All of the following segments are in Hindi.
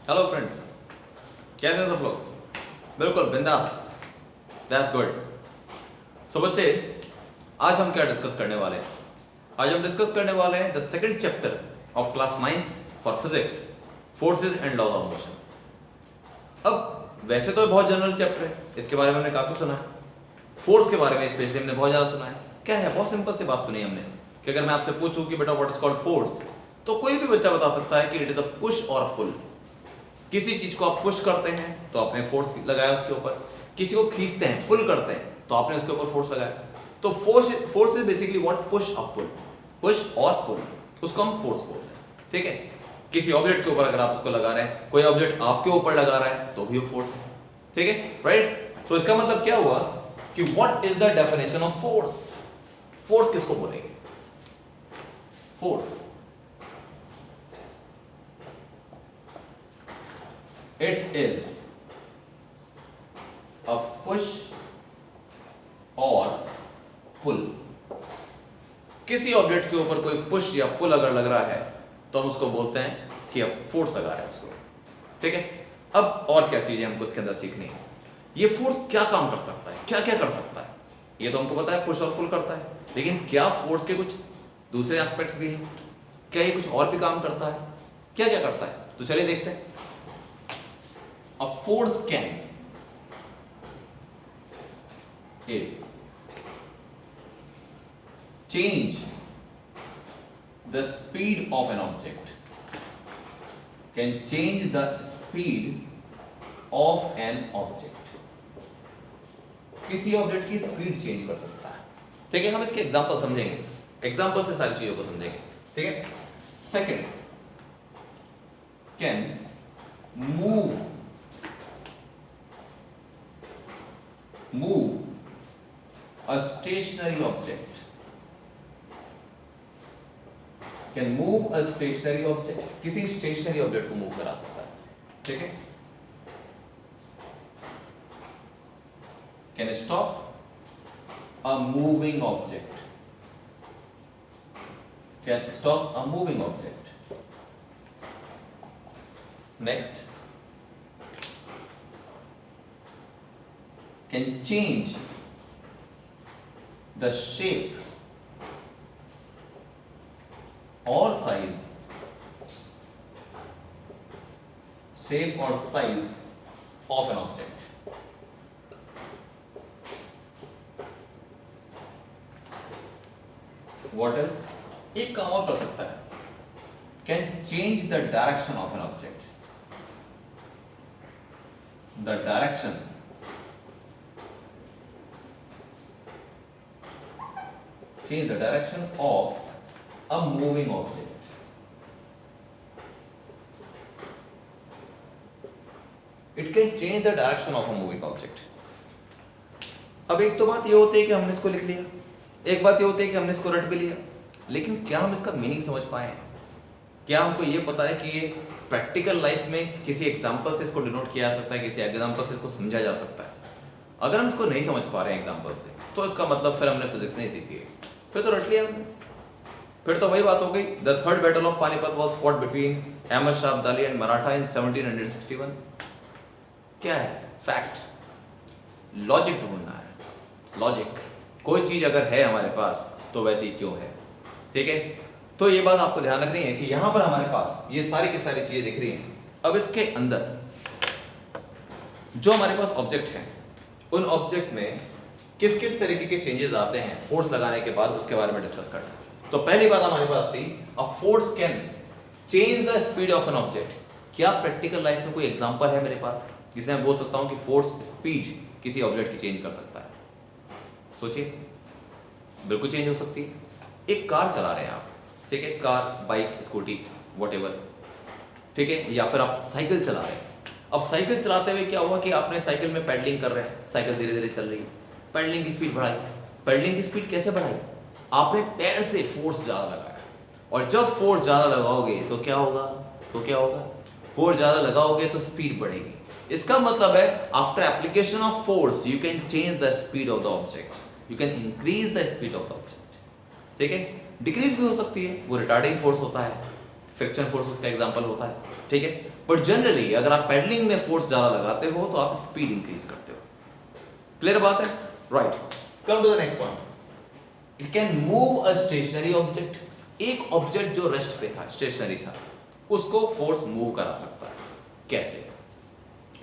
हेलो फ्रेंड्स, कैसे हैं सब लोग? बिल्कुल बिंदास, दैट्स गुड। सो बच्चे, आज हम क्या डिस्कस करने वाले हैं? आज हम डिस्कस करने वाले हैं the second chapter of class 9th for physics, forces and laws of motion. अब वैसे तो बहुत जनरल चैप्टर है, इसके बारे में हमने काफ़ी सुना है। फोर्स के बारे में स्पेशली हमने बहुत ज़्यादा सुना है। क्या है, बहुत सिंपल सी बात सुनी हमने कि अगर मैं आपसे पूछूं कि बेटा व्हाट इज कॉल्ड फोर्स, तो कोई भी बच्चा बता सकता है कि इट इज़ अ पुश और पुल। किसी चीज को आप पुश करते हैं तो आपने फोर्स लगाया उसके ऊपर, किसी को खींचते हैं पुल करते हैं तो आपने उसके ऊपर फोर्स लगाया। तो force is basically what, push और पुल, पुश और पुल, उसको हम फोर्स बोलते हैं। ठीक है, किसी ऑब्जेक्ट के ऊपर अगर आप उसको लगा रहे हैं, कोई ऑब्जेक्ट आपके ऊपर लगा रहा है तो भी वो फोर्स है। ठीक है, राइट। तो इसका मतलब क्या हुआ कि what is the definition of force? Force किसको बोलेंगे? Force, it is a push और pull। किसी ऑब्जेक्ट के ऊपर कोई पुश या पुल अगर लग रहा है तो हम उसको बोलते हैं कि अब फोर्स लगा रहे हैं उसको। ठीक है, अब और क्या चीजें हमको इसके अंदर सीखनी है। ये फोर्स क्या काम कर सकता है, क्या क्या कर सकता है, ये तो हमको पता है, पुश और पुल करता है। लेकिन क्या फोर्स के कुछ दूसरे एस्पेक्ट्स भी हैं? क्या ये कुछ और भी काम करता है? क्या क्या करता है? तो चलिए देखते हैं। A force can change the speed of an object, can change the speed of an object। किसी ऑब्जेक्ट की स्पीड चेंज कर सकता है। ठीक है, हम इसके एग्जांपल समझेंगे, एग्जांपल से सारी चीजों को समझेंगे। ठीक है, second, can move a stationary object, can move a stationary object, किसी स्टेशनरी ऑब्जेक्ट को मूव करा सकता है। ठीक है, can stop a moving object, can stop a moving object। next, can change the shape or size, shape or size of an object। what else? एक काम और कर सकता है, can change the direction of an object, the direction change the direction of a moving object। It can change the direction of a moving object। अब एक तो बात ये होती है कि हमने इसको लिख लिया, एक बात ये होती है कि हमने इसको रट भी लिया, लेकिन क्या हम इसका मीनिंग समझ पाए हैं? क्या हमको ये पता है कि ये प्रैक्टिकल लाइफ में किसी एग्जाम्पल से इसको डिनोट किया जा सकता है, किसी एग्जाम्पल से इसको समझा जा सकता है? अगर हम इसको नहीं समझ पा रहे हैं एग्जाम्पल से, तो इसका मतलब फिर हमने फिजिक्स नहीं सीखी है, फिर तो रट लिया हमने। फिर तो वही बात हो गई, the third battle of Panipat was fought between Ahmad Shah Abdali and Maratha in 1761। क्या है? फैक्ट। लॉजिक ढूंढना है, लॉजिक। कोई चीज अगर है हमारे पास तो वैसी क्यों है? ठीक है, तो ये बात आपको ध्यान रखनी है कि यहां पर हमारे पास ये सारी की सारी चीजें दिख रही हैं। अब इसके अंदर जो हमारे पास ऑब्जेक्ट है, उन ऑब्जेक्ट में किस किस तरीके के चेंजेस आते हैं फोर्स लगाने के बाद, उसके बारे में डिस्कस करना है। तो पहली बात हमारे पास थी, a force can change the speed of an object. क्या प्रैक्टिकल लाइफ में कोई एग्जांपल है मेरे पास जिसे मैं बोल सकता हूं कि फोर्स स्पीड किसी ऑब्जेक्ट की चेंज कर सकता है? सोचिए, बिल्कुल चेंज हो सकती है। एक कार चला रहे हैं आप, ठीक है, कार, बाइक, स्कूटी, व्हाटएवर, ठीक है, या फिर आप साइकिल चला रहे हैं। अब साइकिल चलाते हुए क्या हुआ कि आपने साइकिल में पैडलिंग कर रहे हैं, साइकिल धीरे धीरे चल रही है, पैडलिंग की स्पीड बढ़ाई। पैडलिंग की स्पीड कैसे बढ़ाई? आपने पैर से फोर्स ज़्यादा लगाया, और जब फोर्स ज़्यादा लगाओगे तो क्या होगा? फोर्स ज़्यादा लगाओगे तो स्पीड बढ़ेगी। इसका मतलब है after application of force you can change the speed of the object, you can increase the speed of the object. ठीक है, डिक्रीज भी हो सकती है, वो रिटार्डिंग फोर्स होता है। फ्रिक्शन फोर्स उसका एग्जांपल होता है, ठीक है। बट जनरली अगर आप पेडलिंग में फोर्स ज़्यादा लगाते हो तो आप स्पीड इंक्रीज करते हो। क्लियर बात है, right. Come to the next point. It can move a stationary object. एक ऑब्जेक्ट जो रेस्ट पे था, स्टेशनरी था, उसको फोर्स मूव करा सकता है। कैसे?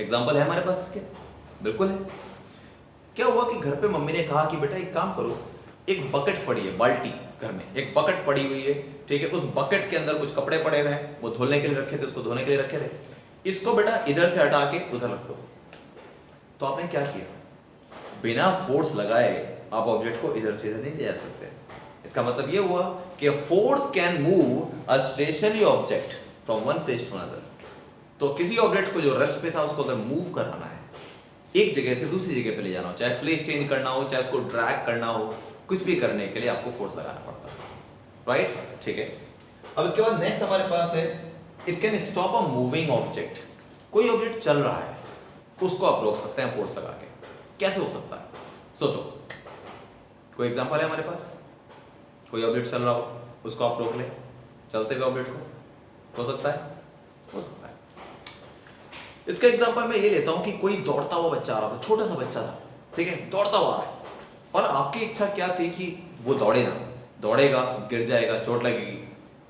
एग्जांपल है हमारे पास इसके, बिल्कुल है। क्या हुआ कि घर पे मम्मी ने कहा कि बेटा एक काम करो, एक बकेट पड़ी है, बाल्टी, घर में एक बकेट पड़ी हुई है, ठीक है। उस बकेट के अंदर कुछ कपड़े पड़े हुए हैं, वो धुलने के लिए रखे थे, उसको धोने के लिए रखे थे। इसको बेटा इधर से हटा के उधर रख दो। तो आपने क्या किया? बिना फोर्स लगाए आप ऑब्जेक्ट को इधर से इधर नहीं ले जा सकते। इसका मतलब ये हुआ कि force can move a stationary object from one place to another. तो किसी ऑब्जेक्ट को जो रेस्ट पे था उसको अगर मूव कराना है, एक जगह से दूसरी जगह पे ले जाना हो, चाहे प्लेस चेंज करना हो, चाहे उसको ड्रैग करना हो, कुछ भी करने के लिए आपको फोर्स लगाना पड़ता है, राइट, ठीक है। अब इसके बाद नेक्स्ट हमारे पास है, it can stop a moving object. कोई ऑब्जेक्ट चल रहा है, उसको आप रोक सकते हैं फोर्स लगा के। कैसे हो सकता है? सोचो, कोई एग्जांपल है हमारे पास? कोई ऑब्जेक्ट चल रहा हो, उसको आप रोक ले, चलते हुए ऑब्जेक्ट को, हो सकता है? हो सकता है। इसका एग्जांपल मैं ये लेता हूं कि कोई दौड़ता हुआ बच्चा आ रहा था, छोटा सा बच्चा था, ठीक है, दौड़ता हुआ आ रहा है, और आपकी इच्छा क्या थी कि वो दौड़े ना, दौड़ेगा, गिर जाएगा, चोट लगेगी।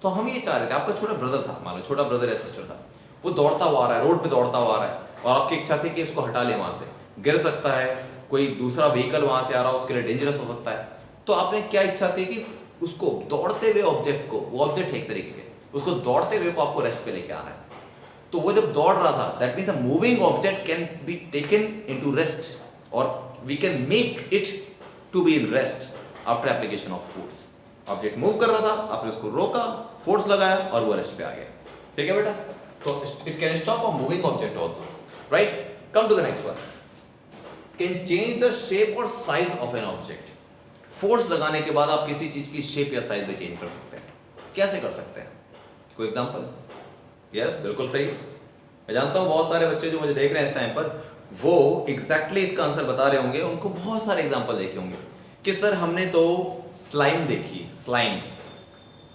तो हम ये चाह रहे थे, आपका छोटा ब्रदर था, मान लो छोटा ब्रदर या सिस्टर था, वो दौड़ता हुआ आ रहा है, रोड पे दौड़ता हुआ आ रहा है, और आपकी इच्छा थी कि उसको हटा ले, वहां से गिर सकता है, कोई दूसरा व्हीकल वहां से आ रहा है, उसके लिए डेंजरस हो सकता है। तो आपने क्या इच्छा थी कि उसको दौड़ते हुए ऑब्जेक्ट को, वो ऑब्जेक्ट एक तरीके के, उसको दौड़ते हुए को आपको रेस्ट पे लेके आना है। तो वो जब दौड़ रहा था, that means a moving object can be taken into rest, और we can make it to be in rest after application of force. Object move कर रहा था, आपने उसको रोका, फोर्स लगाया, और वो रेस्ट पे आ गया। ठीक है बेटा? तो it can stop a moving object also, right. Come to the next one. Can change the shape और size of an object. Force लगाने के बाद आप किसी चीज की शेप या साइज भी चेंज कर सकते हैं। कैसे कर सकते हैं? कोई एग्जांपल? यस, बिल्कुल सही। मैं जानता हूं बहुत सारे बच्चे जो मुझे देख रहे हैं इस टाइम पर, वो एग्जैक्टली इसका आंसर बता रहे होंगे। उनको बहुत सारे एग्जांपल देखे होंगे कि सर हमने तो स्लाइम देखी। स्लाइम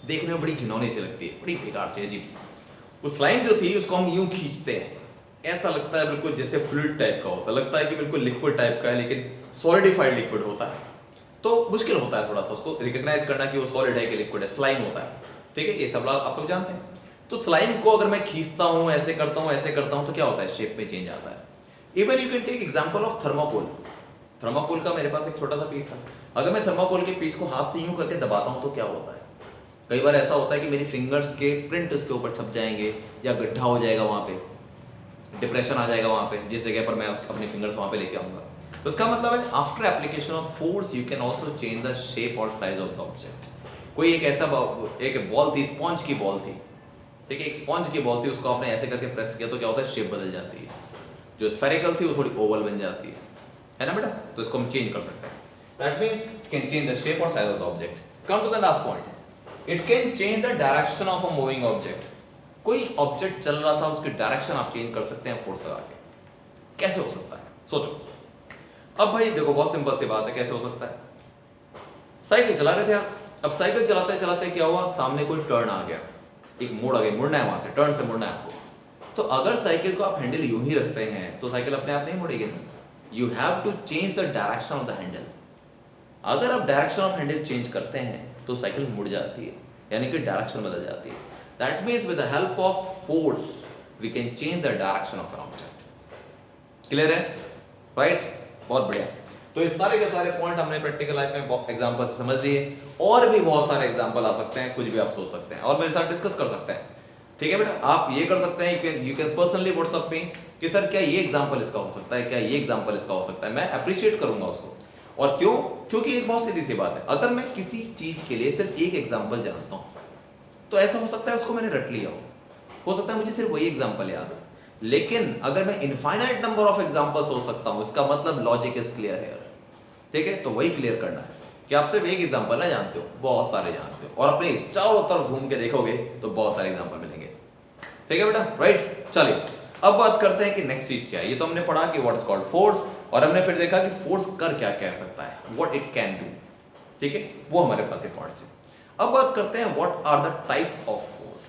देखने में बड़ी घिनौनी सी लगती है, बड़ी बेकार सी, अजीब सी। वो स्लाइम जो थी उसको हम यूं खींचते हैं, ऐसा लगता है बिल्कुल जैसे फ्लूइड टाइप का होता है, लगता है कि बिल्कुल लिक्विड टाइप का है, लेकिन सॉलिडिफाइड लिक्विड होता है। तो मुश्किल होता है थोड़ा सा उसको रिकॉग्नाइज करना कि वो सॉलिड है कि लिक्विड है। स्लाइम होता है, ठीक है, ये सब आप लोग जानते हैं। तो स्लाइम को अगर मैं खींचता हूं, ऐसे करता हूं, ऐसे करता हूं, तो क्या होता है? शेप में चेंज आता है। Even you can take example of thermocol. Thermocol का मेरे पास एक छोटा सा पीस था। अगर मैं थर्माकोल के पीस को हाथ से यूं करके दबाता हूं तो क्या होता है? कई बार ऐसा होता है कि मेरी फिंगर्स के प्रिंट उसके ऊपर छप जाएंगे, या गड्ढा हो जाएगा, वहां पे डिप्रेशन आ जाएगा, वहां पे जिस जगह पर मैं अपनी फिंगर्स वहां पे लेके आऊंगा। तो इसका मतलब है after application of force you can also change the shape और साइज ऑफ द ऑब्जेक्ट। कोई एक ऐसा एक बॉल थी, स्पॉन्ज की बॉल थी, ठीक है, एक स्पॉन्ज की बॉल थी, उसको आपने ऐसे करके प्रेस किया तो क्या होता है? शेप बदल जाती है। जो स्फेरिकल थी वो थोड़ी ओवल बन जाती है ना बेटा? तो इसको हम चेंज कर सकते हैं। That means it can change the shape और size of the object. Come to the last point. It can change the direction of a moving object. कोई ऑब्जेक्ट चल रहा था, उसकी डायरेक्शन आप चेंज कर सकते हैं फोर्स लगा के। कैसे हो सकता है? सोचो। अब भाई देखो, बहुत सिंपल सी बात है, कैसे हो सकता है? साइकिल चला रहे थे आप, अब साइकिल चलाते चलाते क्या हुआ? सामने कोई टर्न आ गया, एक मोड़ आ गया, मुड़ना है, वहां से टर्न से मुड़ना है आपको। तो अगर साइकिल को आप हैंडल यूं ही रखते हैं तो साइकिल अपने आप नहीं मुड़ेगी ना। You have to change the direction of the handle. अगर आप डायरेक्शन ऑफ हैंडल चेंज करते हैं तो साइकिल मुड़ जाती है, यानी कि डायरेक्शन बदल जाती है। That means with the help of force we can change the direction of an object. Clear है? राइट, बहुत बढ़िया। तो इस सारे के सारे पॉइंट हमने प्रैक्टिकल लाइफ में एग्जांपल से समझ लिए, और भी बहुत सारे एग्जांपल आ सकते हैं, कुछ भी आप सोच सकते हैं और मेरे साथ डिस्कस कर सकते हैं। ठीक है बेटा? आप ये कर सकते हैं, यू कैन पर्सनली व्हाट्सएप में कि सर क्या ये एग्जांपल इसका हो सकता है, क्या ये एग्जांपल इसका हो सकता है। मैं अप्रिशिएट करूंगा उसको। और क्यों? क्योंकि एक बहुत सीधी सी बात है, अगर मैं किसी चीज के लिए सिर्फ एक एग्जांपल जानता हूं तो ऐसा हो सकता है उसको मैंने रट लिया हो सकता है मुझे सिर्फ वही एग्जांपल याद है। लेकिन अगर मैं इनफाइनाइट नंबर ऑफ एग्जांपल्स हो सकता हूं, इसका मतलब लॉजिक इज क्लियर हियर। ठीक है? तो वही क्लियर करना है कि आप सिर्फ एक एग्जांपल ना जानते हो, बहुत सारे जानते हो, और अपने चारों तरफ घूम के देखोगे तो बहुत सारे एग्जांपल मिलेंगे। ठीक है बेटा? राइट, चलिए अब बात करते हैं कि नेक्स्ट चीज क्या है। ये तो हमने पढ़ा कि व्हाट इज कॉल्ड फोर्स, और हमने फिर देखा कि फोर्स कर क्या कह सकता है, व्हाट इट कैन डू। ठीक है, वो हमारे पास एक पॉइंट है। अब बात करते हैं what are the type of force.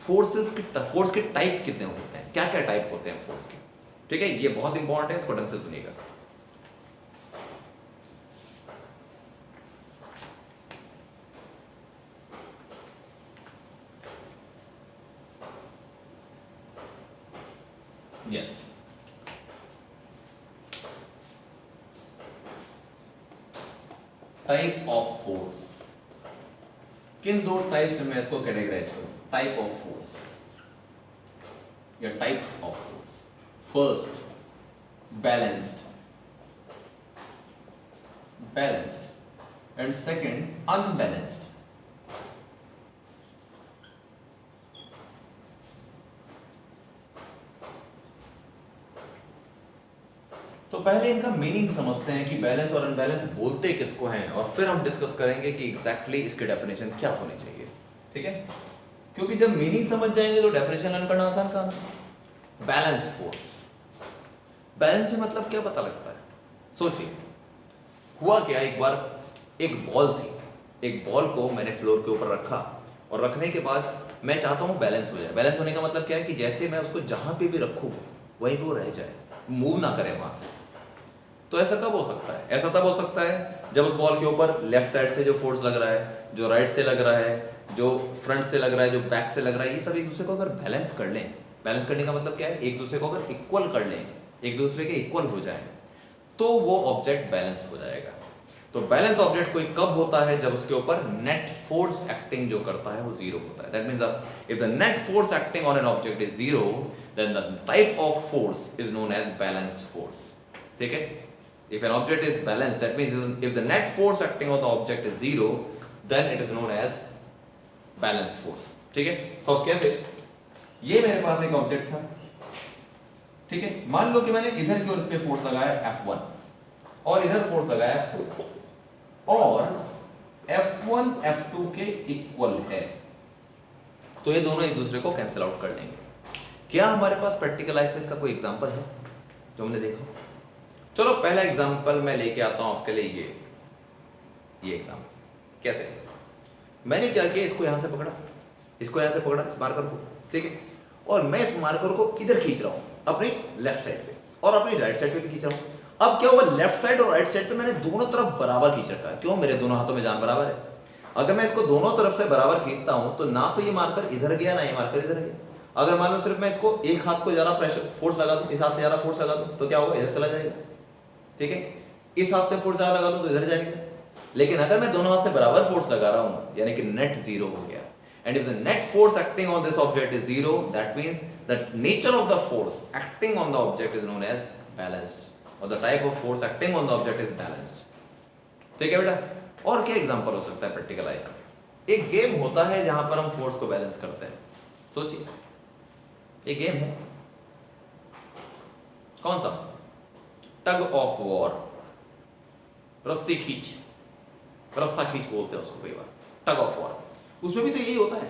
Force के टाइप कितने होते हैं, क्या क्या टाइप होते हैं फोर्स के, ठीक है, ये बहुत इंपॉर्टेंट है, इसको ढंग से सुनिएगा। यस, टाइप ऑफ फोर्स, किन दो टाइप से मैं इसको कैटेगराइज करूं, टाइप ऑफ फोर्स या types of force. First balanced and second unbalanced. तो पहले इनका मीनिंग समझते हैं कि बैलेंस और अनबैलेंस बोलते किसको हैं, और फिर हम डिस्कस करेंगे कि एग्जैक्टली इसकी डेफिनेशन क्या होनी चाहिए, ठीक है, क्योंकि जब मीनिंग समझ जाएंगे तो डेफिनेशन लर्न करना आसान काम है। बैलेंस फोर्स, बैलेंस से मतलब क्या पता लगता है, सोचिए हुआ क्या, एक बार एक बॉल थी, एक बॉल को मैंने फ्लोर के ऊपर रखा, और रखने के बाद मैं चाहता हूँ बैलेंस हो जाए। बैलेंस होने का मतलब क्या है कि जैसे मैं उसको जहाँ पे भी रखूँ वहीं पे वो रह जाए, मूव ना करे वहाँ से। तो ऐसा कब हो सकता है, ऐसा तब हो सकता है जब उस बॉल के ऊपर लेफ्ट साइड से जो फोर्स लग रहा है, जो राइट से लग रहा है, जो फ्रंट से लग रहा है, जो बैक से लग रहा है, ये सब एक दूसरे को अगर बैलेंस कर लें। बैलेंस करने का मतलब क्या है, एक दूसरे को अगर इक्वल कर लें, एक दूसरे के इक्वल हो जाए, तो वो ऑब्जेक्ट बैलेंस हो जाएगा। तो बैलेंस ऑब्जेक्ट कोई कब होता है, जब उसके ऊपर नेट फोर्स एक्टिंग जो करता है वो जीरो होता है। That means if the net force acting on an object is zero, then the type of force is known as balanced force, ठीक है। If an object is balanced, that means if the net force acting on the object is zero, then it is known as balanced force, ठीक है। तो कैसे, ये मेरे पास एक ऑब्जेक्ट था, ठीक है, मान लो कि मैंने इधर की ओर इस पे फोर्स लगाया F1 और इधर फोर्स लगाया F2, और F1 F2 के इक्वल है, तो ये दोनों एक दूसरे को कैंसिल आउट कर लेंगे। क्या हमारे पास प्रैक्टिकल लाइफ में इसका कोई एग्जांपल है जो हमने देखा? चलो पहला एग्जांपल मैं लेके आता हूं आपके लिए, ये एग्जांपल। कैसे, मैंने क्या किया, इसको यहां से पकड़ा, इसको यहां से पकड़ा, इस मार्कर को, ठीक है, और मैं इस मार्कर को इधर खींच रहा हूं अपनी लेफ्ट साइड पे, और अपनी राइट साइड पे भी खींच रहा हूं। अब क्या हुआ, लेफ्ट साइड और राइट साइड पे मैंने दोनों तरफ बराबर खींच रखा है। क्यों, मेरे दोनों हाथों में जान बराबर है। अगर मैं इसको दोनों तरफ से बराबर खींचता हूं तो ना तो ये मार्कर इधर गया ना ये मार्कर इधर गया। अगर मान लो सिर्फ मैं इसको एक हाथ को ज्यादा प्रेशर फोर्स लगा दूं, इस हाथ से ज्यादा फोर्स लगा दूं, तो क्या होगा, इधर चला जाएगा, ठीक है। इस हाथ से फोर्स ज्यादा लगा दूं तो इधर जाएगा। लेकिन अगर मैं दोनों हाथ से बराबर फोर्स लगा रहा हूं, यानी कि नेट जीरो हो गया। And if the net force acting on this object is zero, that means the nature of the force acting on the object is known as balanced, और the type of force acting on the object is balanced, ठीक है बेटा। और क्या एग्जांपल हो सकता है प्रैक्टिकल लाइफ में? एक गेम होता है जहां पर हम फोर्स को बैलेंस करते हैं। सोचिए, एक गेम है, कौन सा? टग ऑफ वॉर, रस्सी खींच, रस्सा खींच बोलते हैं उसको कई बार, टग ऑफ वॉर। उसमें भी तो यही होता है,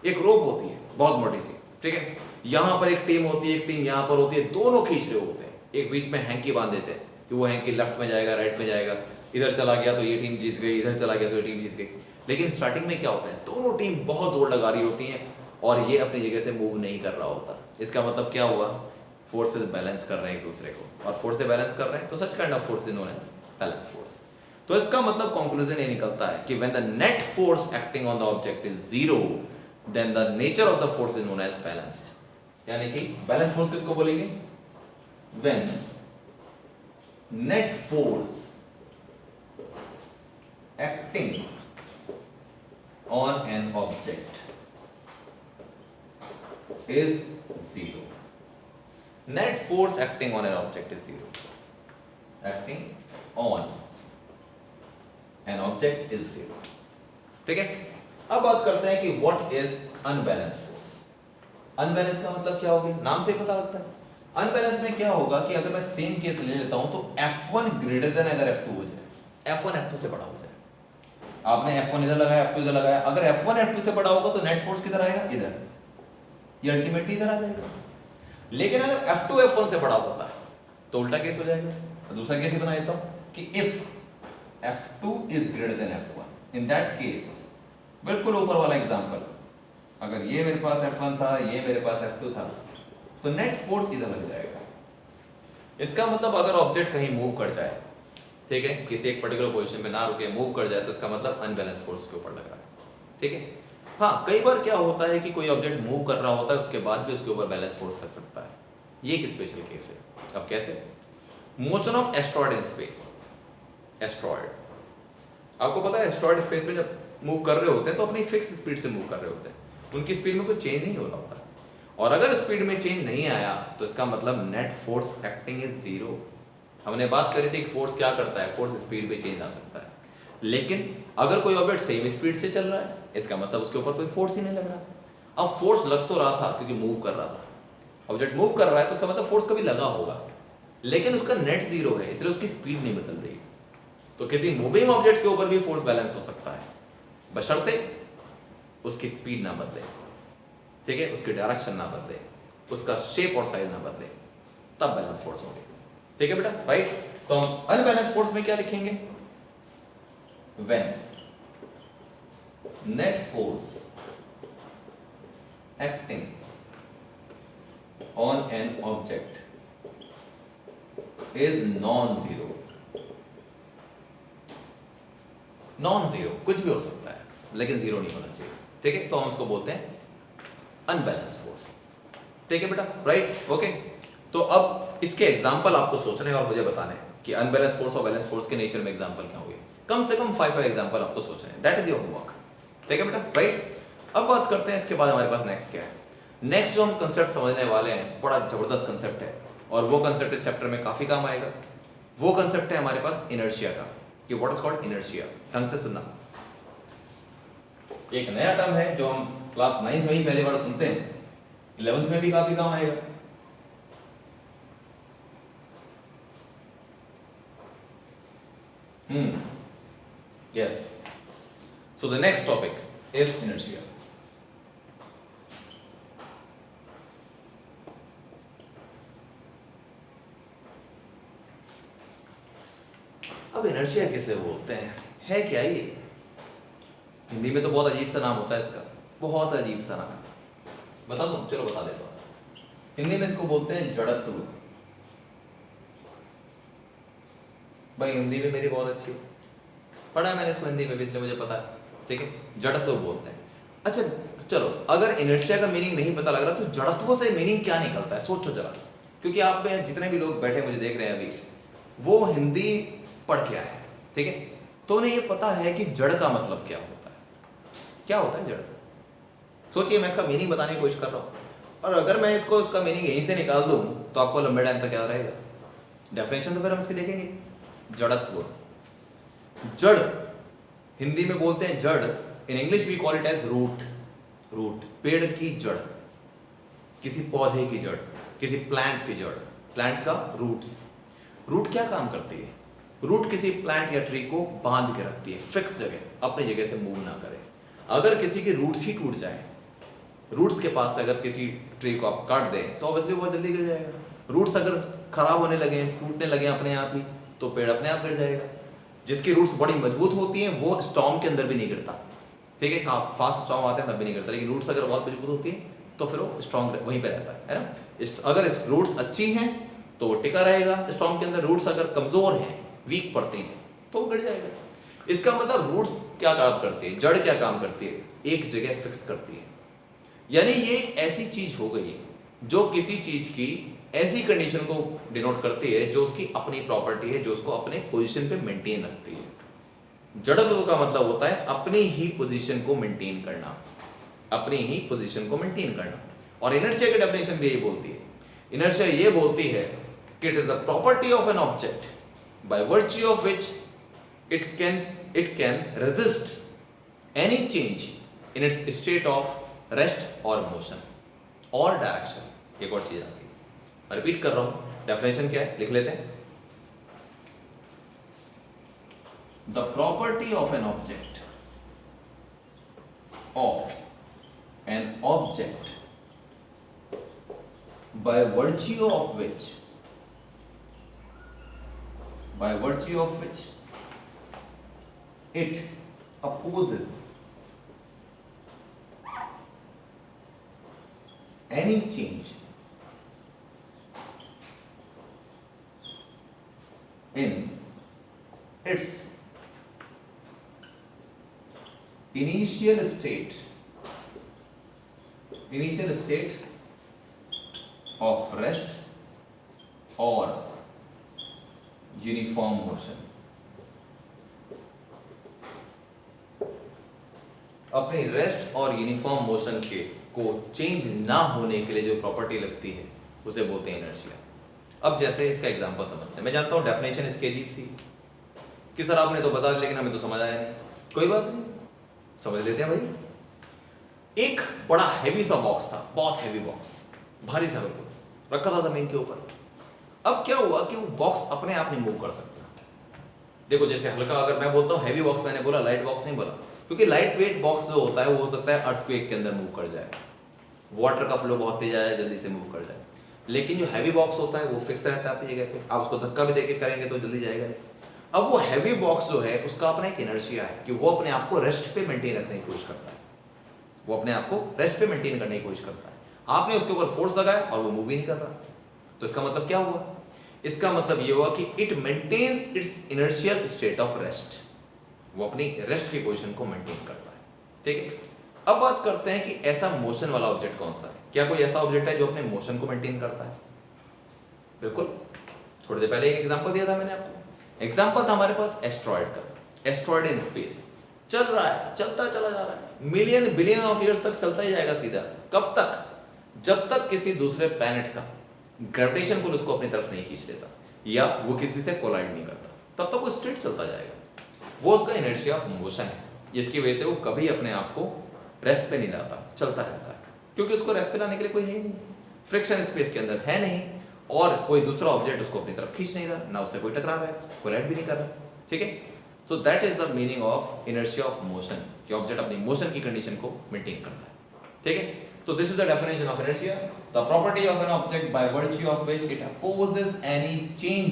एक रोप होती है बहुत मोटी सी, ठीक है, यहां पर एक टीम होती है, एक टीम यहां पर होती है, दोनों खींच रहे होते हैं, एक बीच में हैंकी बांध देते हैं कि वो हैंकी लेफ्ट में जाएगा, राइट में जाएगा, इधर चला गया तो ये टीम जीत गई, इधर चला गया तो ये टीम जीत गई। लेकिन स्टार्टिंग में क्या होता है, दोनों टीम बहुत जोर लगा रही होती हैं और ये अपनी जगह से मूव नहीं कर रहा होता। इसका मतलब क्या हुआ, फोर्सेस बैलेंस कर रहे हैं एक दूसरे को, और फोर्स से बैलेंस कर रहे हैं तो such kind of force is known as balance force. तो इसका मतलब कंक्लूजन ये निकलता है कि when the net force acting on the object is zero, then the nature of the force is known as balanced. यानी कि बैलेंस फोर्स किसको बोलेंगे? When net force acting on an object is zero. Net force acting on an object is zero. Acting on an object is zero. ठीक है, अब बात करते हैं कि what is unbalanced force. Unbalanced का मतलब क्या होगा, नाम से पता लगता है। Unbalanced में क्या होगा कि अगर मैं सेम केस ले लेता हूं तो F1 ग्रेटर देन अगर F2 हो जाए, F1 F2 से बड़ा हो जाए। आपने F1 इधर लगाया, F2 इधर लगाया, अगर F1 F2 से बड़ा होगा तो नेट फोर्स किधर आएगा, इधर, ये अल्टीमेटली इधर आ जाएगा। लेकिन अगर F2 F1 से बड़ा होता है तो उल्टा केस हो जाएगा। तो दूसरा केस बना देता हूं कि if F2 is greater than F1, in that case, बिल्कुल ऊपर वाला एग्जांपल, अगर ये मेरे पास F1 था, ये मेरे पास F2 था, तो नेट फोर्स किधर लग जाएगा? इसका मतलब अगर ऑब्जेक्ट कहीं मूव कर जाए, ठीक है, किसी एक पर्टिकुलर पोजीशन पे ना रुके, मूव कर जाए, तो इसका मतलब अनबैलेंस फोर्स के ऊपर लग रहा है, ठीक है। हाँ, कई बार क्या होता है कि कोई ऑब्जेक्ट मूव कर रहा होता है, उसके बाद भी उसके ऊपर बैलेंस फोर्स लग सकता है, ये एक स्पेशल केस है। अब कैसे? Motion of asteroid in space. Asteroid, आपको पता है एस्ट्रॉयड स्पेस में जब मूव कर रहे होते हैं तो अपनी फिक्स स्पीड से मूव कर रहे होते हैं, उनकी स्पीड में कोई चेंज नहीं हो रहा होता, और अगर स्पीड में चेंज नहीं आया तो इसका मतलब net force acting is zero. हमने बात करी थी कि फोर्स क्या करता है, फोर्स स्पीड में चेंज आ सकता है, लेकिन अगर कोई ऑब्जेक्ट सेम स्पीड से चल रहा है, इसका मतलब उसके ऊपर कोई फोर्स ही नहीं लग रहा। अब फोर्स लग तो रहा था क्योंकि मूव कर रहा था, ऑब्जेक्ट मूव कर रहा है तो उसका मतलब फोर्स कभी लगा होगा, लेकिन उसका नेट जीरो है, इसलिए उसकी स्पीड नहीं बदल रही। तो किसी मूविंग ऑब्जेक्ट के ऊपर भी फोर्स बैलेंस हो सकता है, बशर्ते उसकी स्पीड ना बदले, ठीक है, उसकी डायरेक्शन ना बदले, उसका शेप और साइज ना बदले, तब बैलेंस फोर्स होगी, ठीक है बेटा, राइट। तो हम अनबैलेंस फोर्स में क्या लिखेंगे? When net force acting on an object is non zero. Non zero कुछ भी हो सकता है, लेकिन जीरो नहीं होना चाहिए, ठीक है, तो हम उसको बोलते हैं अनबैलेंस फोर्स, ठीक है बेटा, राइट, ओके। तो अब इसके एग्जांपल आपको सोचने और मुझे बताने कि अनबैलेंस फोर्स और बैलेंस फोर्स के नेचर में एग्जांपल क्या होंगे। कम से कम 5 एग्जांपल आपको सोचने हैं, दैट इज योर होमवर्क, ठीक है बेटा, राइट। अब बात करते हैं इसके बाद हमारे पास नेक्स्ट क्या है। नेक्स्ट जो हम कंसेप्ट समझने वाले हैं, बड़ा जबरदस्त कंसेप्ट है, और वो कंसेप्ट इस चैप्टर में काफी काम आएगा। वो कंसेप्ट है हमारे पास इनर्शिया का, कि व्हाट इज कॉल्ड इनर्शिया। ढंग से सुनना, एक नया टर्म है जो हम क्लास 9th में ही पहली बार सुनते हैं, 11th में भी काफी काम आएगा। Yes, so the next topic is inertia. अब इनर्शिया किसे बोलते हैं, है क्या ये? हिंदी में तो बहुत अजीब सा नाम होता है इसका, बहुत अजीब सा नाम, बता दूं? चलो बता देता हूं। हिंदी में इसको बोलते हैं जड़त्व। भाई हिंदी भी मेरी बहुत अच्छी है, पढ़ा है मैंने इसको हिंदी में भी, इसलिए मुझे पता है, ठीक है, जड़त्व बोलते हैं। अच्छा चलो, अगर इनर्शिया का मीनिंग नहीं पता लग रहा तो जड़त्व से मीनिंग क्या निकलता है, सोचो जरा, क्योंकि आप में जितने भी लोग बैठे मुझे देख रहे हैं अभी, वो हिंदी पढ़ के आए, ठीक है, तो उन्हें ये पता है कि जड़ का मतलब क्या होता है। क्या होता है जड़? सोचिए, मैं इसका मीनिंग बताने की कोशिश कर रहा हूँ, और अगर मैं इसको उसका मीनिंग यहीं से निकाल दूं तो आपको लंबे टाइम तक याद रहेगा। डेफिनेशन तो फिर हम इसकी देखेंगे। जड़त्व, जड़ हिंदी में बोलते हैं जड़, in English we call it as root. Root, पेड़ की जड़, किसी पौधे की जड़, किसी प्लांट की जड़, प्लांट का रूट्स। रूट क्या काम करती है? रूट किसी प्लांट या ट्री को बांध के रखती है फिक्स जगह, अपनी जगह से मूव ना करे। अगर किसी के रूट्स ही टूट जाए, रूट्स के पास से अगर किसी ट्री को आप काट दें तो ऑब्वियसली बहुत जल्दी गिर जाएगा। रूट्स अगर खराब होने लगे, टूटने लगे अपने आप ही, तो पेड़ अपने आप गिर जाएगा। जिसकी रूट्स बड़ी मजबूत होती हैं वो स्टॉर्म के अंदर भी नहीं गिरता, ठीक है, फास्ट स्टॉर्म आते हैं तब भी नहीं गिरता, लेकिन रूट्स अगर बहुत मजबूत होती है तो फिर वो स्ट्रॉन्ग वहीं पे रहता है ना। अगर रूट्स अच्छी हैं तो वो टिका रहेगा स्टॉर्म के अंदर, रूट्स अगर कमजोर हैं, वीक पड़ती हैं, तो वो गिर जाएगा। इसका मतलब रूट्स क्या काम करती है, जड़ क्या काम करती है? एक जगह फिक्स करती है। यानी ये एक ऐसी चीज हो गई जो किसी चीज की ऐसी कंडीशन को डिनोट करती है जो उसकी अपनी प्रॉपर्टी है, जो उसको अपने पोजीशन पे मेंटेन रखती है। जड़त्व का मतलब होता है अपनी ही पोजीशन को मेंटेन करना, अपनी ही पोजीशन को मेंटेन करना। और इनर्शिया की डेफिनेशन भी यही बोलती है। इनर्शिया ये बोलती है कि it is the property of an object by virtue of which it can resist any change in its state of rest or motion or direction। एक और चीज आती है, रिपीट कर रहा हूं, डेफिनेशन क्या है लिख लेते हैं। The property of an object by virtue of which it opposes any change in its initial state of rest or uniform motion, अपनी रेस्ट और यूनिफॉर्म मोशन के को चेंज ना होने के लिए जो प्रॉपर्टी लगती है उसे बोलते हैं इनर्शिया। अब जैसे इसका एग्जांपल समझते हैं। मैं जानता हूँ डेफिनेशन इसकी अजीब सी कि सर आपने तो बता दिया लेकिन हमें तो समझ आया नहीं। कोई बात नहीं, समझ लेते हैं भाई। एक बड़ा हैवी सा बॉक्स था, बहुत हैवी बॉक्स, भारी सा बिल्कुल, रखा था जमीन के ऊपर। अब क्या हुआ कि वो बॉक्स अपने आप नहीं मूव कर सकता। देखो जैसे हल्का, अगर मैं बोलता हूँ हैवी बॉक्स, मैंने बोला लाइट बॉक्स नहीं बोला, क्योंकि लाइट वेट बॉक्स जो होता है वो हो सकता है अर्थक्वेक के अंदर मूव कर जाए, वाटर का फ्लो बहुत तेज आए जल्दी से मूव कर जाए। लेकिन जो हैवी बॉक्स होता है वो फिक्स रहता है अपनी जगह पे, आप उसको धक्का भी देके करेंगे तो जल्दी जाएगा नहीं। अब वो हैवी बॉक्स जो है उसका अपना एक इनर्शिया है कि वो अपने आप को रेस्ट पे मेंटेन रखने की कोशिश करता है, वो अपने आप को रेस्ट पे मेंटेन करने की कोशिश करता है। आपने उसके ऊपर फोर्स लगाया और वो मूव ही नहीं कर रहा, तो इसका मतलब क्या हुआ? इसका मतलब ये हुआ कि it maintains its inertial state of rest, वो अपनी रेस्ट की पोजीशन को मेंटेन करता है। ठीक है, अब बात करते हैं कि ऐसा मोशन वाला ऑब्जेक्ट कौन सा है। क्या कोई ऐसा ऑब्जेक्ट है जो अपने मोशन को मेंटेन करता है? बिल्कुल, थोड़ी देर पहले एक एग्जांपल दिया था मैंने आपको। एग्जांपल था हमारे पास एस्ट्रॉयड का। एस्ट्रॉयड इन स्पेस चल रहा है, चलता चला जा रहा है, मिलियन बिलियन ऑफ ईयर्स तक चलता ही जाएगा सीधा। कब तक? जब तक किसी दूसरे प्लैनेट का ग्रेविटेशन पुल उसको अपनी तरफ नहीं खींच लेता या वो किसी से कोलाइड नहीं करता, तब तक वो स्ट्रेट चलता जाएगा। वो उसका इनर्शिया ऑफ मोशन है, जिसकी वजह से वो कभी अपने आप को रेस्ट पे नहीं लाता, चलता रहता है, क्योंकि उसको रेस्ट पे लाने के लिए कोई है ही नहीं, फ्रिक्शन स्पेस के अंदर है नहीं, और कोई दूसरा ऑब्जेक्ट उसको अपनी तरफ खींच नहीं रहा, ना उससे कोई टकरा रहा है, कोलाइड भी नहीं कर रहा। ठीक है, so that is the meaning of inertia of motion, कि ऑब्जेक्ट अपनी मोशन की कंडीशन को मेंटेन करता है। ठीक है, तो this is the definition of inertia, the property of an object by virtue of which it opposes any change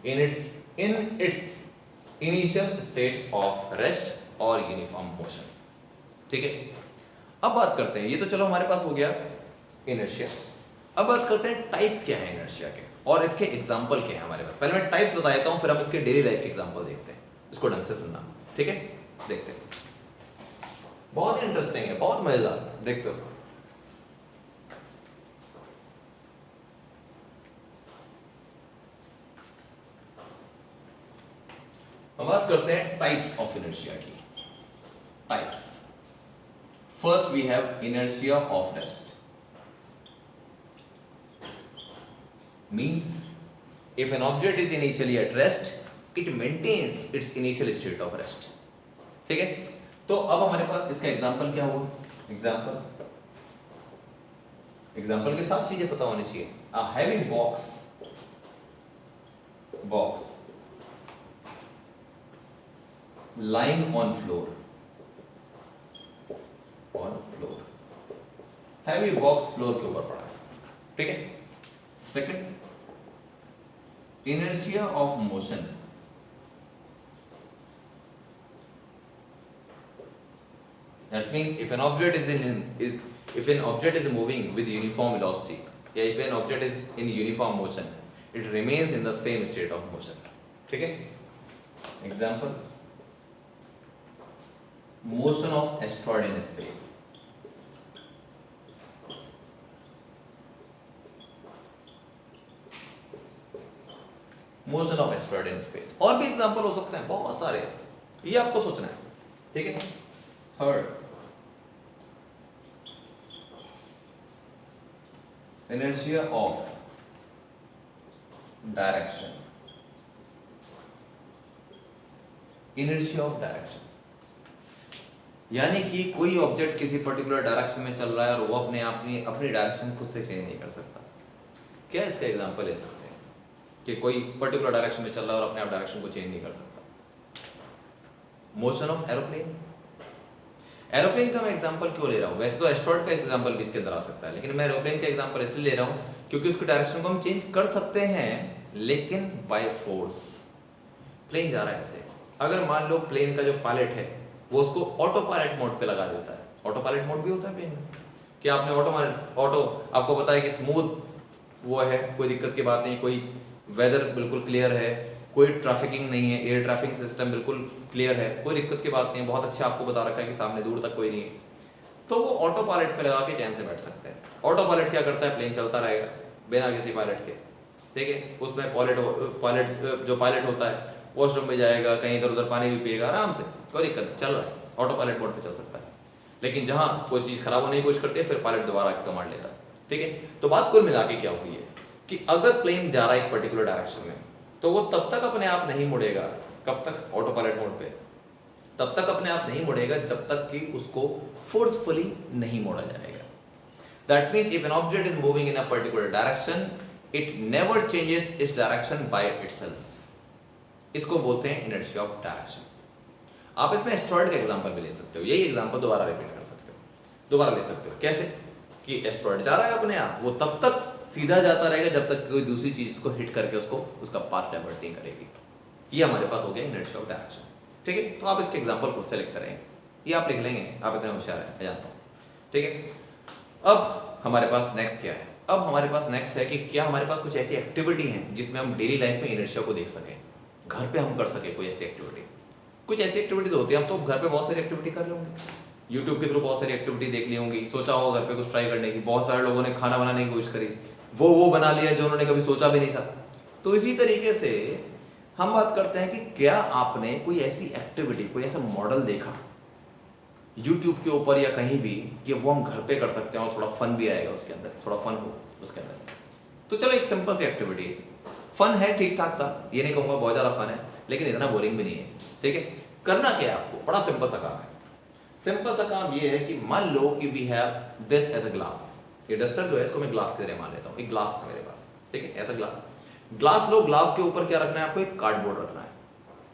in its initial state of rest और यूनिफॉर्म मोशन। ठीक है, अब बात करते हैं, ये तो चलो हमारे पास हो गया इनर्शिया। अब बात करते हैं टाइप्स क्या है इनर्शिया के और इसके एग्जांपल क्या है हमारे पास। पहले मैं टाइप्स बता देता हूं, फिर हम इसके डेली लाइफ के एग्जांपल देखते हैं। इसको ढंग से सुनना, ठीक है? देखते हैं, बहुत इंटरेस्टिंग है, बहुत मजेदार, देखते हो। हम बात करते हैं टाइप्स ऑफ इनर्शिया की। Types, first we have inertia of rest, means if an object is initially at rest it maintains its initial state of rest। ठीक है, तो अब हमारे पास इसका एग्जांपल क्या हुआ? एग्जांपल के साथ चीजें पता होनी चाहिए। a heavy box lying on floor, heavy box floor के ऊपर पड़ा है। ठीक है, second inertia of motion, that means if an object is moving with uniform velocity, if an object is in uniform motion it remains in the same state of motion। ठीक है, example motion of asteroid in space, motion of asteroid in space. और भी एग्जांपल हो सकते हैं बहुत सारे, ये आपको सोचना है। ठीक है, third inertia of direction, inertia of direction यानी कि कोई ऑब्जेक्ट किसी पर्टिकुलर डायरेक्शन में चल रहा है और वो अपने अपनी डायरेक्शन खुद से चेंज नहीं कर सकता। क्या इसका एग्जांपल ले सकते हैं कि कोई पर्टिकुलर डायरेक्शन में चल रहा है और अपने आप डायरेक्शन को चेंज नहीं कर सकता? Motion of aeroplane. एरोप्लेन का मैं एग्जांपल क्यों ले रहा हूँ? वैसे तो एस्ट्रॉयड का एग्जांपल भी इसके अंदर आ सकता है, लेकिन मैं एरोप्लेन का एग्जांपल इसलिए ले रहा हूँ क्योंकि उसकी डायरेक्शन को हम चेंज कर सकते हैं, लेकिन बाय फोर्स। प्लेन जा रहा है ऐसे, अगर मान लो प्लेन का जो पायलट है वो उसको ऑटो पायलट मोड पे लगा देता है, ऑटो पायलट मोड भी होता है प्लेन में, कि आपने ऑटो आपको पता है कि स्मूथ वो है, कोई दिक्कत की बात नहीं, कोई वेदर बिल्कुल क्लियर है, कोई ट्रैफिकिंग नहीं है, एयर ट्रैफिक सिस्टम बिल्कुल क्लियर है, कोई दिक्कत की बात नहीं है, बहुत अच्छा आपको बता रखा है कि सामने दूर तक कोई नहीं है, तो वो ऑटो पायलट पे लगा के चैन से बैठ सकते हैं। ऑटो पायलट क्या करता है, प्लेन चलता रहेगा बिना किसी पायलट के, ठीक है। उसमें पायलट जो पायलट होता है वॉशरूम में जाएगा, कहीं इधर उधर पानी भी पिएगा, आराम से कोई दिक्कत नहीं, चल रहा है, ऑटो पायलट मोड पे चल सकता है। लेकिन जहाँ कोई चीज़ खराब होने की कोशिश करती है फिर पायलट दोबारा आके कमांड लेता है, ठीक है। तो बात कुल मिला के क्या हुई है कि अगर प्लेन जा रहा है एक पर्टिकुलर डायरेक्शन में तो वो तब तक अपने आप नहीं मुड़ेगा, कब तक, ऑटो पायलट मोड पे, तब तक अपने आप नहीं मुड़ेगा जब तक कि उसको फोर्सफुली नहीं मोड़ा जाएगा। That means if N object is moving in a particular direction it never changes its direction by itself. इसको बोलते हैं इनर्शिया ऑफ डायरेक्शन। आप इसमें एस्ट्रॉइड का एग्जांपल भी ले सकते हो, यही एग्जांपल दोबारा रिपीट कर सकते हो, दोबारा ले सकते हो। कैसे कि एस्ट्रॉइड जा रहा है अपने आप, वो तब तक सीधा जाता रहेगा जब तक कोई दूसरी चीज को हिट करके उसका पाथ डाइवर्ट नहीं करेगी। ये हमारे पास हो गया इनर्शिया ऑफ डायरेक्शन, ठीक है। तो आप इसके एग्जांपल खुद से लिखते रहेंगे, ये आप लिख लेंगे, आप इतने होशियार हैं, मैं जानता हूँ, ठीक है। अब हमारे पास नेक्स्ट क्या है, अब हमारे पास नेक्स्ट है कि क्या हमारे पास कुछ ऐसी एक्टिविटी है जिसमें हम डेली लाइफ में इनर्शिया को देख सकें, घर पे हम कर सकें कोई ऐसी एक्टिविटी। कुछ ऐसी एक्टिविटीज होती है, हम तो घर पे बहुत सारी एक्टिविटी कर लेंगे, यूट्यूब के थ्रू बहुत सारी एक्टिविटी देख ली होंगी, सोचा होगा घर पे कुछ ट्राई करने की, बहुत सारे लोगों ने खाना बनाने की कोशिश करी, वो बना लिया जो उन्होंने कभी सोचा भी नहीं था। तो इसी तरीके से हम बात करते हैं कि क्या आपने कोई ऐसी एक्टिविटी, कोई ऐसा मॉडल देखा यूट्यूब के ऊपर या कहीं भी कि वो हम घर पे कर सकते हैं और थोड़ा फन भी आएगा उसके अंदर, थोड़ा फन हो उसके अंदर। तो चलो एक सिंपल सी एक्टिविटी, फन है ठीक ठाक सा, ये नहीं कहूँगा बहुत ज़्यादा फन है, लेकिन इतना बोरिंग भी नहीं है, ठीक है। करना क्या है आपको, बड़ा सिंपल सा काम है। सिंपल सा काम ये है कि मान लो कि we have this as a glass, ये डस्टर जो है इसको मैं ग्लास की तरह मान लेता हूँ, एक ग्लास था मेरे पास, ठीक है, ऐसा ग्लास लो, ग्लास के ऊपर क्या रखना है आपको, एक कार्डबोर्ड रखना है,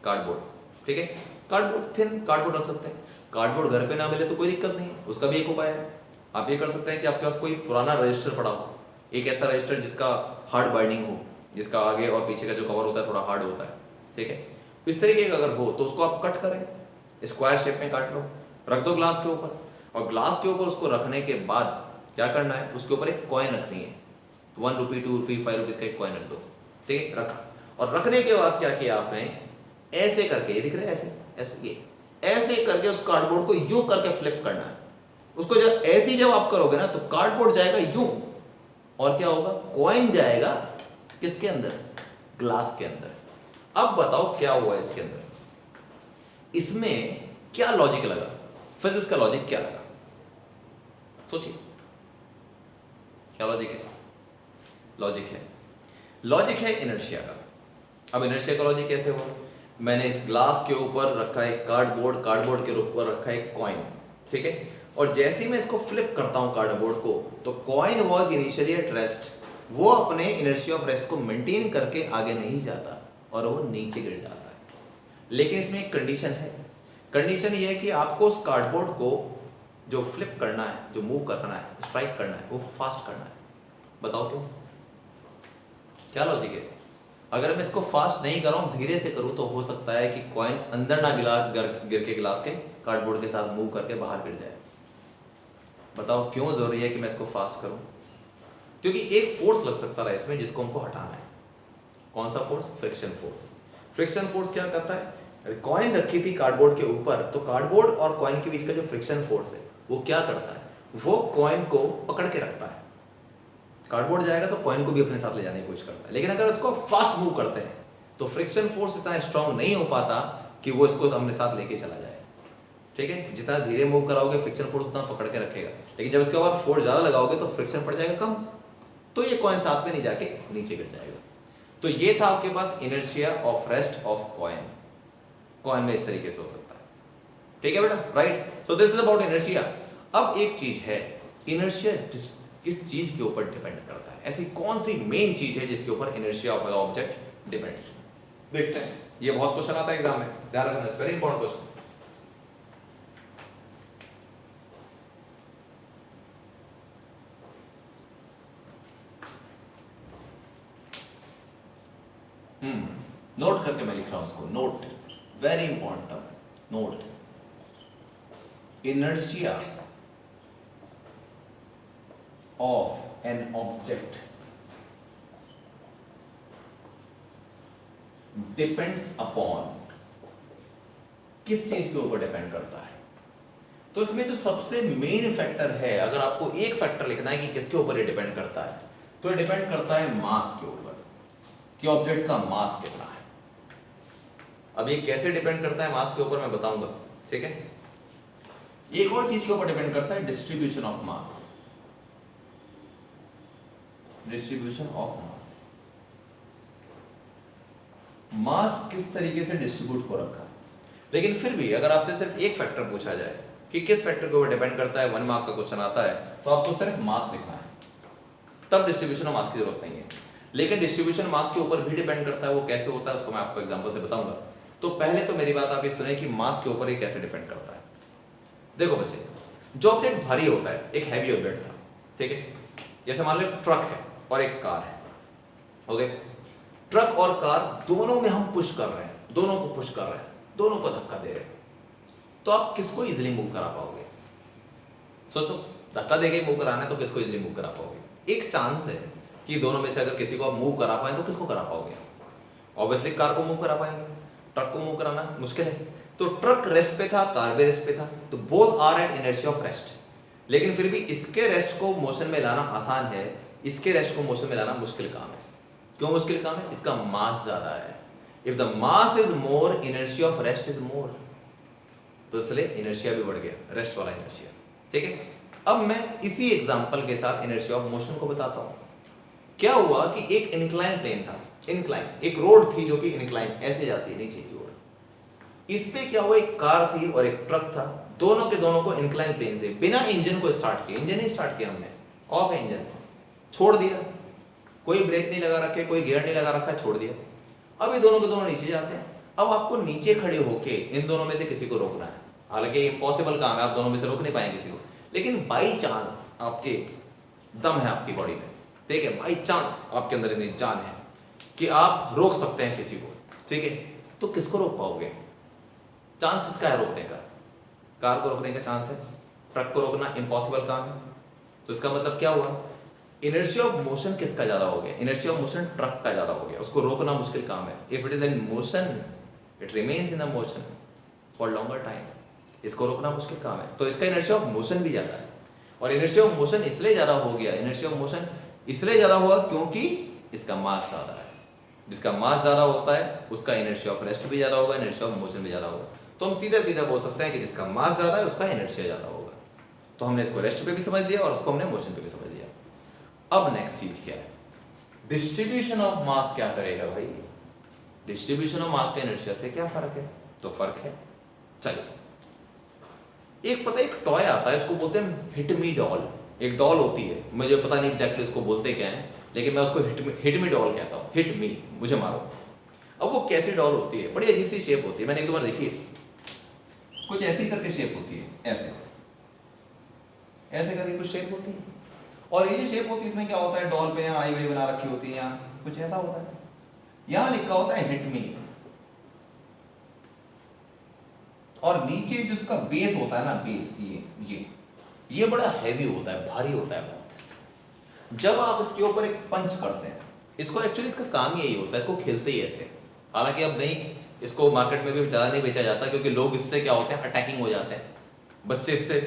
कार्डबोर्ड, ठीक है। कार्डबोर्ड, थिन कार्डबोर्ड रख सकते हैं। कार्डबोर्ड घर पे ना मिले तो कोई दिक्कत नहीं है, उसका भी एक उपाय है। आप ये कर सकते हैं कि आपके पास कोई पुराना रजिस्टर पड़ा हो, एक ऐसा रजिस्टर जिसका हार्ड बाइंडिंग हो, जिसका आगे और पीछे का जो कवर होता है थोड़ा हार्ड होता है, ठीक है। इस तरीके का अगर हो तो उसको आप कट करें, स्क्वायर शेप में काट लो, रख दो ग्लास के ऊपर, और ग्लास के ऊपर उसको रखने के बाद क्या करना है, उसके ऊपर एक कॉइन रखनी है, 1 रुपी, 2 रुपी, 5 रुपीज का एक कॉइन रख दो, ठीक है, रखा। और रखने के बाद क्या किया आपने, ऐसे करके, ये दिख रहा है ऐसे ऐसे, ये ऐसे करके उस कार्डबोर्ड को यूं करके फ्लिप करना है। उसको जब आप करोगे ना तो कार्डबोर्ड जाएगा यूं, और क्या होगा, कॉइन जाएगा किसके अंदर, ग्लास के अंदर। अब बताओ क्या हुआ इसके अंदर, इसमें क्या लॉजिक लगा, फिजिक्स का लॉजिक क्या लगा, सोचिए क्या लॉजिक है। लॉजिक है इनर्शिया का। अब इनर्शिया का लॉजिक कैसे हुआ, मैंने इस ग्लास के ऊपर रखा है कार्डबोर्ड के ऊपर रखा है कॉइन, ठीक है, और जैसे ही मैं इसको फ्लिप करता हूं कार्डबोर्ड को, तो coin was initially at rest, वो अपने इनर्शिया ऑफ रेस्ट को मेंटेन करके आगे नहीं जाता और वो नीचे गिर जाता है। लेकिन इसमें एक कंडीशन है, कंडीशन ये है कि आपको उस कार्डबोर्ड को जो फ्लिप करना है, जो मूव करना है, स्ट्राइक करना है, वो फास्ट करना है। बताओ क्यों, क्या लॉजिक है। अगर मैं इसको फास्ट नहीं कर रहा हूँ, धीरे से करूँ, तो हो सकता है कि कॉइन अंदर ना गिर के गिलास के कार्डबोर्ड के साथ मूव करके बाहर गिर जाए। बताओ क्यों जरूरी है कि मैं इसको फास्ट करूँ, क्योंकि एक फोर्स लग सकता है इसमें जिसको हमको हटाना है। कौन सा force, friction force. Friction force क्या करता है, कॉइन रखी थी कार्डबोर्ड के ऊपर, तो कार्डबोर्ड और कॉइन के बीच का जो फ्रिक्शन फोर्स है वो क्या करता है, वो कॉइन को पकड़ के रखता है। कार्डबोर्ड जाएगा तो कॉइन को भी अपने साथ ले जाने की कोशिश करता है, लेकिन अगर उसको फास्ट मूव करते हैं तो फ्रिक्शन फोर्स इतना स्ट्रांग नहीं हो पाता कि वो इसको अपने साथ लेके चला जाए, ठीक है। जितना धीरे मूव कराओगे फ्रिक्शन फोर्स उतना पकड़ के रखेगा, लेकिन जब इसके ऊपर फोर्स ज़्यादा लगाओगे तो फ्रिक्शन पड़ जाएगा कम, तो ये कॉइन साथ में नहीं जाके नीचे गिर जाएगा। तो ये था आपके पास inertia of rest of coin में इस तरीके से हो सकता है, ठीक है बेटा, right. So this is about inertia. अब एक चीज है, इनर्शिया किस चीज के ऊपर डिपेंड करता है, ऐसी कौन सी मेन चीज है जिसके ऊपर इनर्शिया ऑफ ऑब्जेक्ट डिपेंड्स। देखते हैं, ये बहुत क्वेश्चन आता है एग्जाम में, ध्यान रखना, वेरी इंपॉर्टेंट क्वेश्चन। नोट करके मैं लिख रहा हूं उसको, note, very important term, note. Inertia of an object depends upon, किस चीज के ऊपर डिपेंड करता है? तो इसमें जो सबसे मेन फैक्टर है, अगर आपको एक फैक्टर लिखना है कि किसके ऊपर ये डिपेंड करता है, तो ये डिपेंड करता है मास के ऊपर, कि ऑब्जेक्ट का मास कितना है। अब ये कैसे डिपेंड करता है मास के ऊपर मैं बताऊंगा, ठीक है। एक और चीज के ऊपर डिपेंड करता है, distribution of mass, distribution of mass. Mass किस तरीके से डिस्ट्रीब्यूट हो रखा है। लेकिन फिर भी अगर आपसे सिर्फ एक फैक्टर पूछा जाए कि किस फैक्टर के ऊपर डिपेंड करता है, 1 मार्क का क्वेश्चन आता है, तो आपको सिर्फ मास लिखना है, तब डिस्ट्रीब्यूशन ऑफ मास की जरूरत नहीं है। लेकिन डिस्ट्रीब्यूशन मास के ऊपर भी डिपेंड करता है, वो कैसे होता है उसको मैं आपको एग्जांपल से बताऊंगा। तो पहले तो मेरी बात आप ये सुने कि मास के ऊपर ये कैसे डिपेंड करता है। देखो बच्चे, जो ऑब्जेक्ट भारी होता है, एक हैवी ऑब्जेक्ट था, ठीक है, जैसे मान लो ट्रक है और एक कार है, ओके। ट्रक और कार दोनों में हम पुश कर रहे हैं, दोनों को पुश कर रहे हैं, दोनों को धक्का दे रहे हैं, तो आप किसको इजीली मूव करा पाओगे? सोचो, धक्का देके मूव कराना है तो किसको इजीली मूव करा पाओगे? एक चांस है कि दोनों में से अगर किसी को आप मूव करा पाए तो किसको करा पाओगे? ऑब्वियसली कार को मूव करा पाएंगे, ट्रक को मूव कराना मुश्किल है। तो ट्रक रेस्ट पे था, कार भी रेस्ट पे था, तो both are at inertia of rest. लेकिन फिर भी इसके रेस्ट को मोशन में लाना आसान है, इसके रेस्ट को मोशन में लाना मुश्किल काम है। क्यों मुश्किल काम है? इसका मास ज्यादा है। If the mass is more, inertia of rest is more, तो इसलिए इनर्शिया भी बढ़ गया, रेस्ट वाला इनर्शिया, ठीक है। अब मैं इसी एग्जांपल के साथ इनर्शिया ऑफ मोशन को बताता हूं। क्या हुआ कि एक इंक्लाइन प्लेन था, इंक्लाइन एक रोड थी जो कि इंक्लाइन ऐसे जाती है नीचे की ओर। इस पे क्या हुआ, एक कार थी और एक ट्रक था, दोनों के दोनों को इंक्लाइन प्लेन से बिना इंजन को स्टार्ट किया, इंजन ही स्टार्ट किया हमने, ऑफ है इंजन, छोड़ दिया, कोई ब्रेक नहीं लगा रखे, कोई गियर नहीं लगा रखा, छोड़ दिया। अब ये दोनों के दोनों नीचे जाते हैं। अब आपको नीचे खड़े होके इन दोनों में से किसी को रोकना है। हालांकि इम्पॉसिबल काम है, आप दोनों में से रोक नहीं पाएंगे किसी को, लेकिन बाई चांस आपके दम है आपकी बॉडी में, ठीक है, बाई चांस आपके अंदर इतनी जान है कि आप रोक सकते हैं किसी को, ठीक है, तो किसको रोक पाओगे? चांस किसका है रोकने का? कार को रोकने का चांस है, ट्रक को रोकना इम्पॉसिबल काम है। तो इसका मतलब क्या हुआ, इनर्शिया ऑफ मोशन किसका ज्यादा हो गया? इनर्शिया ऑफ मोशन ट्रक का ज्यादा हो गया, उसको रोकना मुश्किल काम है। If it is in motion it remains in a motion for longer time, इसको रोकना मुश्किल काम है। तो इसका इनर्शिया ऑफ मोशन भी ज्यादा है। और इनर्शिया ऑफ मोशन इसलिए ज्यादा हो गया, इनर्शिया ऑफ मोशन इसलिए ज्यादा हुआ क्योंकि इसका मास ज्यादा है। जिसका मास ज्यादा होता है उसका इनर्शिया ऑफ रेस्ट भी ज्यादा होगा, इनर्शिया ऑफ मोशन भी ज्यादा होगा। तो हम सीधा सीधा बोल सकते हैं कि जिसका मास ज्यादा है उसका इनर्शिया ज्यादा होगा। तो हमने इसको रेस्ट पे भी समझ लिया और उसको हमने मोशन पे भी समझ लिया। अब नेक्स्ट चीज क्या है, डिस्ट्रीब्यूशन ऑफ मास क्या करेगा भाई? डिस्ट्रीब्यूशन ऑफ मास का इनर्शिया से क्या फर्क है? तो फर्क है, चलिए एक पता है, एक टॉय आता है, इसको बोलते हैं हिट मी डॉल। एक डॉल होती है, मुझे पता नहीं एग्जैक्टली इसको बोलते क्या है, लेकिन मैं उसको हिट मी डॉल कहता हूँ। हिट मी, मुझे मारो। अब वो कैसी डॉल होती है? बड़ी अजीब सी शेप होती है, मैंने एक दो बार देखी है, कुछ ऐसी करके शेप होती है, ऐसे ऐसे करके कुछ शेप होती है। और ये जो शेप होती है इसमें क्या होता है, डॉल पे यहाँ आई वही बना रखी होती है, यहाँ कुछ ऐसा होता है, यहाँ लिखा होता है हिट मी, और नीचे जो उसका बेस होता है ना, बेस ये बड़ा हैवी होता है, भारी होता है बहुत। जब आप इसके ऊपर एक पंच करते हैं, इसको एक्चुअली इसका काम यही होता है, इसको खेलते ही ऐसे। हालांकि अब नहीं, इसको मार्केट में भी ज़्यादा नहीं बेचा जाता, क्योंकि लोग इससे क्या होते हैं, अटैकिंग हो जाते हैं। बच्चे इससे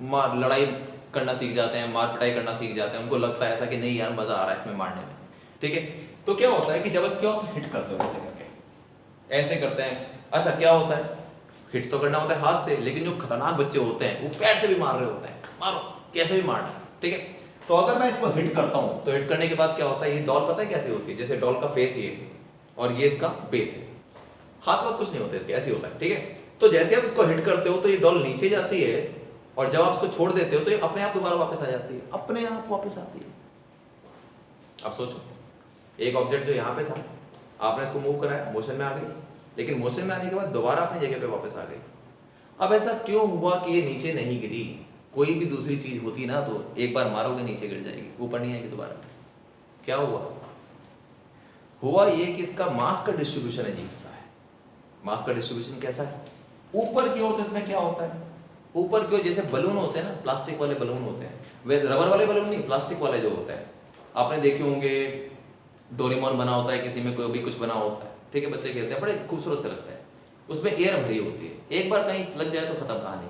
लड़ाई करना सीख जाते हैं, मार पिटाई करना सीख जाते हैं, उनको लगता है ऐसा कि नहीं यार मज़ा आ रहा है इसमें मारने में, ठीक है। तो क्या होता है कि जब इसको आप हिट करते हो ऐसे करके, ऐसे करते हैं, अच्छा क्या होता है, हिट तो करना होता है हाथ से, लेकिन जो खतरनाक बच्चे होते हैं वो पैर से भी मार रहे होते हैं, मारो कैसे भी मारना, ठीक है। तो अगर मैं इसको हिट करता हूँ तो हिट करने के बाद क्या होता है, ये डॉल पता है कैसी होती है, जैसे डॉल का फेस ये और ये इसका बेस है, हाथ कुछ नहीं होता इसके, ऐसे होता है, ठीक है। तो जैसे आप इसको हिट करते हो तो ये डॉल नीचे जाती है, और जब आप इसको छोड़ देते हो तो ये अपने आप दोबारा वापस आ जाती है, अपने आप वापस आती है। अब सोचो, एक ऑब्जेक्ट जो यहाँ पे था, आपने इसको मूव कराया, मोशन में आ गई, लेकिन मोशन में आने के बाद दोबारा अपनी जगह पे वापस आ गई। अब ऐसा क्यों हुआ कि ये नीचे नहीं गिरी? कोई भी दूसरी चीज होती ना तो एक बार मारोगे नीचे गिर जाएगी, ऊपर नहीं आएगी दोबारा। क्या हुआ ये कि इसका मास का डिस्ट्रीब्यूशन अजीब सा है। मास का डिस्ट्रीब्यूशन कैसा है, ऊपर की ओर तो इसमें क्या होता है, ऊपर की ओर जैसे बलून होते हैं ना, प्लास्टिक वाले बलून होते हैं, वे रबर वाले बलून नहीं, प्लास्टिक वाले जो होता है, आपने देखे होंगे डोरेमोन बना होता है, किसी में कोई भी कुछ बना होता है, ठीक है, बच्चे खेलते हैं, बड़े खूबसूरत से लगता है, उसमें एयर भरी होती है, एक बार कहीं लग जाए तो खत्म कहानी।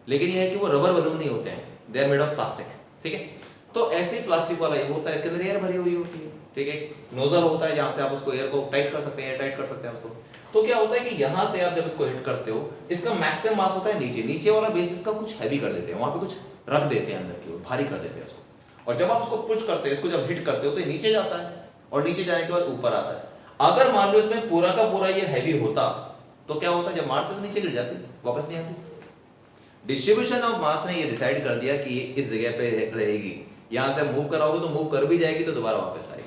लेकिन यह है कि वो रबर बलून नहीं होते हैं, they are made of plastic, ठीक है। तो ऐसे ही प्लास्टिक वाला ये होता है, इसके अंदर एयर भरी हुई होती है, ठीक है, नोजल होता है जहाँ से आप उसको एयर को टाइट कर सकते हैं, टाइट कर सकते हैं उसको। तो क्या होता है कि यहाँ से आप जब इसको हिट करते हो, इसका मैक्सिमम मास होता है नीचे, नीचे वाला बेस इसका कुछ हैवी कर देते हैं, वहाँ पे कुछ रख देते हैं अंदर की ओर, भारी कर देते हैं उसको, और जब आप उसको पुश करते हो, इसको जब हिट करते हो तो ये नीचे जाता है, और नीचे जाने के बाद ऊपर आता है। अगर मान लो इसमें पूरा का पूरा ये हैवी होता तो क्या होता, जब मारते तो नीचे गिर जाती, वापस नहीं आती। डिस्ट्रीब्यूशन ऑफ मास ने ये डिसाइड कर दिया कि ये इस जगह पे रहेगी, यहाँ से मूव कराओगे तो मूव कर भी जाएगी तो दोबारा वापस आएगी।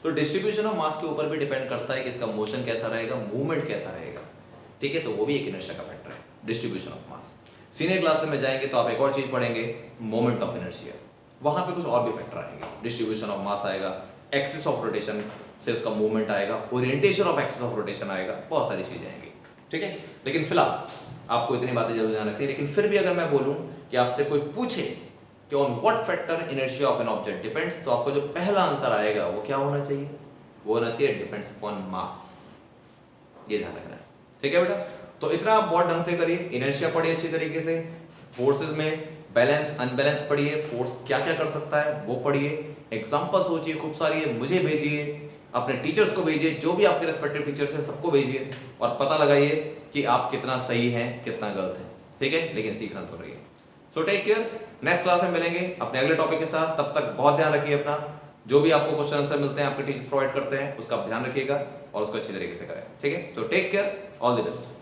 तो डिस्ट्रीब्यूशन ऑफ मास के ऊपर भी डिपेंड करता है कि इसका मोशन कैसा रहेगा, मूवमेंट कैसा रहेगा, ठीक है। तो वो भी एक इनर्शिया का फैक्टर है, distribution of mass. Senior class में जाएंगे तो आप एक और चीज पढ़ेंगे, मोमेंट ऑफ इनर्शिया, वहां पे कुछ और भी फैक्टर आएंगे, डिस्ट्रीब्यूशन ऑफ मास आएगा, एक्सिस ऑफ रोटेशन से उसका मूवमेंट आएगा, orientation of axis of rotation आएगा, बहुत सारी चीजें आएंगी, ठीक है। लेकिन फिलहाल आपको इतनी बातें जरूर ध्यान रखनी है। लेकिन फिर भी अगर मैं बोलूं कि आपसे कोई पूछे कि on what factor inertia of an object depends, तो आपको जो पहला आंसर आएगा वो क्या होना चाहिए, वो होना चाहिए डिपेंड्स अपॉन मास, ये ध्यान रखना है, ठीक है बेटा। तो इतना आप बहुत ढंग से करिए, इनर्शिया पढ़िए अच्छी तरीके से, फोर्सेस में बैलेंस अनबैलेंस पढ़िए, फोर्स क्या क्या कर सकता है वो पढ़िए, एग्जांपल सोचिए खूब सारी, मुझे भेजिए, अपने टीचर्स को भेजिए, जो भी आपके रेस्पेक्टिव टीचर्स हैं सबको भेजिए, और पता लगाइए कि आप कितना सही हैं कितना गलत है, ठीक है। लेकिन सीखना जरूरी है। So take care, next class में मिलेंगे अपने अगले टॉपिक के साथ, तब तक बहुत ध्यान रखिए अपना, जो भी आपको क्वेश्चन आंसर मिलते हैं आपके टीचर्स प्रोवाइड करते हैं उसका ध्यान रखिएगा और उसको अच्छी तरीके से करें, ठीक है। So take care, all the best.